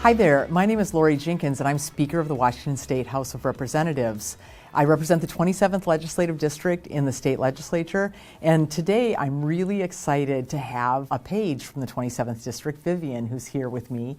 Hi there, my name is Lori Jinkins and I'm Speaker of the Washington State House of Representatives. I represent the 27th Legislative District in the state legislature, and today I'm really excited to have a page from the 27th District, Viviane, who's here with me.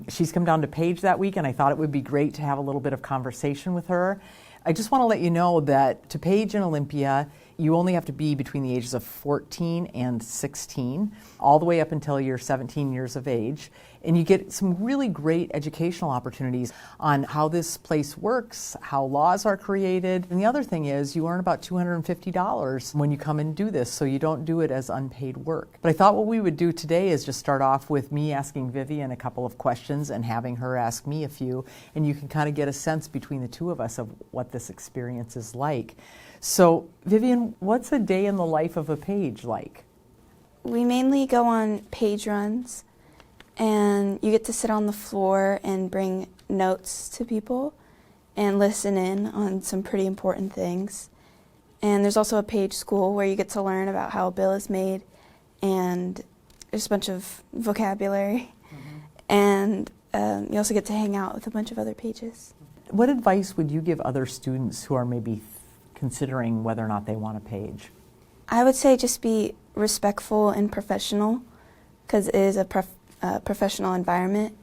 She's come down to Page that week, and I thought it would be great to have a little bit of conversation with her. I just want to let you know that to Page in Olympia, you only have to be between the ages of 14 and 16, all the way up until you're 17 years of age. And you get some really great educational opportunities on how this place works, how laws are created. And the other thing is you earn about $250 when you come and do this, so you don't do it as unpaid work. But I thought what we would do today is just start off with me asking Viviane a couple of questions and having her ask me a few, and you can kind of get a sense between the two of us of what this experience is like. So, Viviane, what's a day in the life of a page like? We mainly go on page runs, and you get to sit on the floor and bring notes to people and listen in on some pretty important things. And there's also a page school where you get to learn about how a bill is made, and there's a bunch of vocabulary. And you also get to hang out with a bunch of other pages. What advice would you give other students who are maybe considering whether or not they want a page? I would say just be respectful and professional, because it is a professional environment,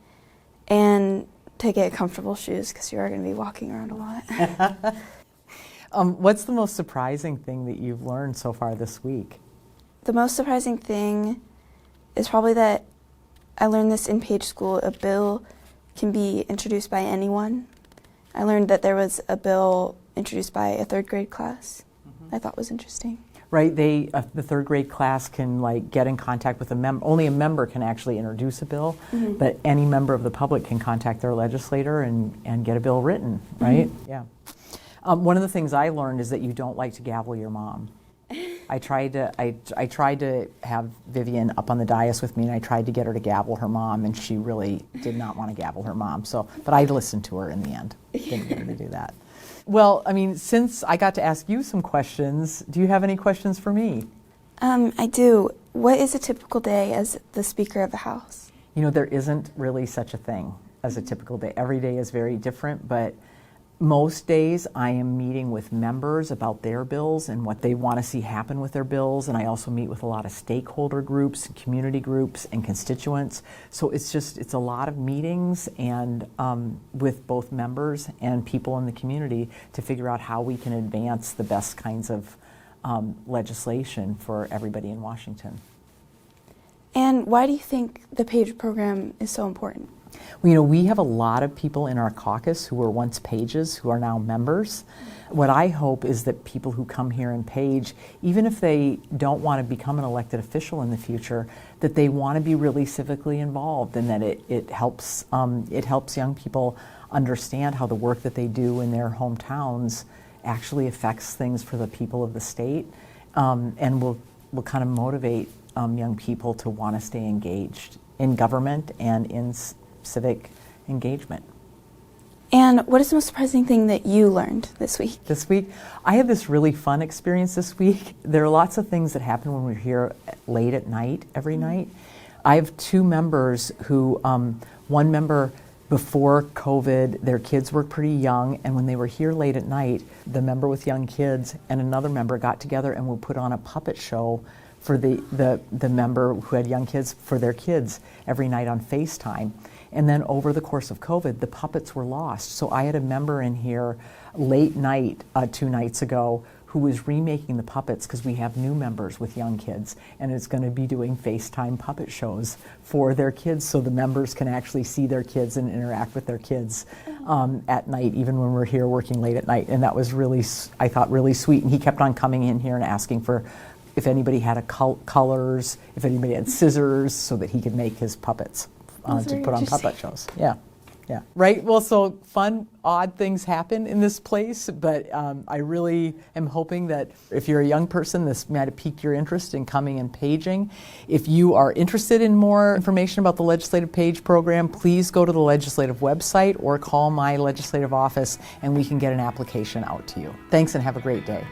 and to get comfortable shoes because you are going to be walking around a lot. What's the most surprising thing that you've learned so far this week? The most surprising thing is probably that I learned this in Page School. A bill can be introduced by anyone. I learned that there was a bill introduced by a third grade class. I thought was interesting. Right, the third grade class can get in contact with a member. Only a member can actually introduce a bill, but any member of the public can contact their legislator and get a bill written, right? Yeah. One of the things I learned is that you don't like to gavel your mom. I tried to have Viviane up on the dais with me, and I tried to get her to gavel her mom, and she really did not want to gavel her mom. But I listened to her in the end. Didn't get her to do that. Well, I mean, since I got to ask you some questions, do you have any questions for me? I do. What is a typical day as the Speaker of the House? You know, there isn't really such a thing as a typical day. Every day is very different, but most days I am meeting with members about their bills and what they want to see happen with their bills, and I also meet with a lot of stakeholder groups, community groups, and constituents. So it's a lot of meetings and with both members and people in the community to figure out how we can advance the best kinds of legislation for everybody in Washington. And why do you think the PAGE program is so important? Well, you know, we have a lot of people in our caucus who were once pages who are now members. What I hope is that people who come here and page, even if they don't want to become an elected official in the future, that they want to be really civically involved, and that it helps young people understand how the work that they do in their hometowns actually affects things for the people of the state, and will kind of motivate young people to want to stay engaged in government and in civic engagement. And what is the most surprising thing that you learned this week? This week, I had this really fun experience this week. There are lots of things that happen when we're here late at night, every night. I have two members who, one member before COVID, their kids were pretty young, and when they were here late at night, the member with young kids and another member got together and would put on a puppet show for the member who had young kids for their kids every night on FaceTime. And then over the course of COVID, the puppets were lost. So I had a member in here late night 2 nights ago who was remaking the puppets, because we have new members with young kids, and it's going to be doing FaceTime puppet shows for their kids so the members can actually see their kids and interact with their kids at night, even when we're here working late at night. And that was really, I thought, really sweet. And he kept on coming in here and asking for if anybody had colors, if anybody had scissors, so that he could make his puppets to put on puppet shows. Yeah, yeah. Right, well, so fun, odd things happen in this place, but I really am hoping that if you're a young person, this might have piqued your interest in coming and paging. If you are interested in more information about the Legislative Page program, please go to the legislative website or call my legislative office and we can get an application out to you. Thanks and have a great day.